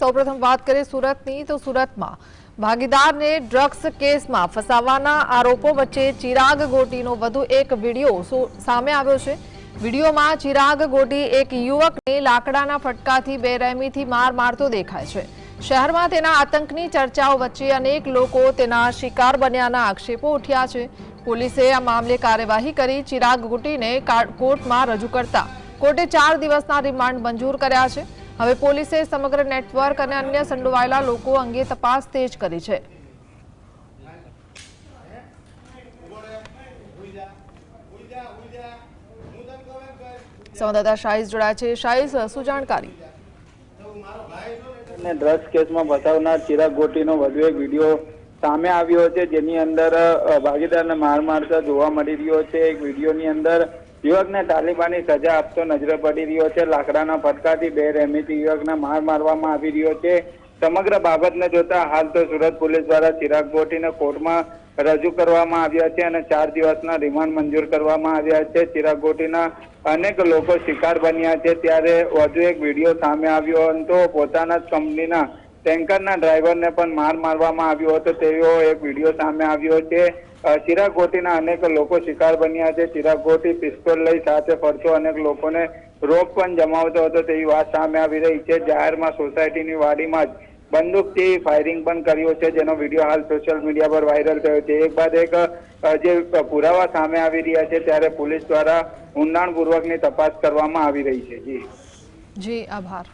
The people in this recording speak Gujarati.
સૌપ્રથમ વાત કરીએ સુરતની તો સુરતમાં ભાગીદારને ડ્રગ્સ કેસમાં ફસાવાના આરોપો વચ્ચે ચિરાગ ગોટીનો વધુ એક વિડીયો સામે આવ્યો છે। વિડીયોમાં ચિરાગ ગોટી એક યુવકને લાકડાના ફટકાથી બેરહેમીથી માર મારતો દેખાય છે। શહેરમાં તેના આતંકની ચર્ચાઓ વચ્ચે અનેક લોકો તેના શિકાર બન્યાના આક્ષેપો ઉઠ્યા છે। પોલીસે આ મામલે કાર્યવાહી કરી ચિરાગ ગોટીને કોર્ટમાં રજૂ કરતા કોર્ટે 4 દિવસના રિમાન્ડ મંજૂર કર્યા છે। હવે પોલીસે સમગ્ર નેટવર્ક અને અન્ય સંડોવાયેલા લોકો અંગે તપાસ તેજ કરી છે। સંવાદદાતા શાહીસ જોડાયા છે। શાહીસ, શું જાણકારી? ડ્રગ્સ કેસમાં ફસાવનાર ચિરાગ ગોટીનો વધુ એક વિડીયો સામે આવ્યો છે, જેની અંદર ભાગીદારને માર મારતા જોવા મળી રહ્યો છે। એક વિડીયોની અંદર યુવકને તાલિબાની સજા આપતો નજરે પડી રહ્યો છે। લાકડાના ફટકાથી બેરહેમીથી યુવકને માર મારવામાં આવી રહ્યો છે। સમગ્ર બાબતને જોતા હાલ તો સુરત પોલીસ દ્વારા ચિરાગ ગોટીને કોર્ટમાં રજૂ કરવામાં આવ્યા છે અને 4 દિવસના રિમાન્ડ મંજૂર કરવામાં આવ્યા છે। ચિરાગ ગોટીના અનેક લોકો શિકાર બન્યા છે, ત્યારે વધુ એક વિડીયો સામે આવ્યો હતો। પોતાના જ કંપનીના ટેન્કરના ડ્રાઈવરને પણ માર મારવામાં આવ્યો હતો તેવો એક વિડીયો સામે આવ્યો છે। ચિરાગ ગોટીના અનેક લોકો શિકાર બન્યા છે। ચિરાગ ગોટી પિસ્તોલ લઈ સાથે ફરતો અનેક લોકોને રોપ પણ જમાવતો હતો તેવી વાત સામે આવી રહી છે। જાહેરમાં સોસાયટીની વાડીમાં જ બંદૂકથી ફાયરિંગ પણ કર્યો છે, જેનો વિડીયો હાલ સોશિયલ મીડિયા પર વાયરલ થયો છે। એક બાદ એક જે પુરાવા સામે આવી રહ્યા છે, ત્યારે પોલીસ દ્વારા ઊંડાણપૂર્વકની તપાસ કરવામાં આવી રહી છે। જી, આભાર।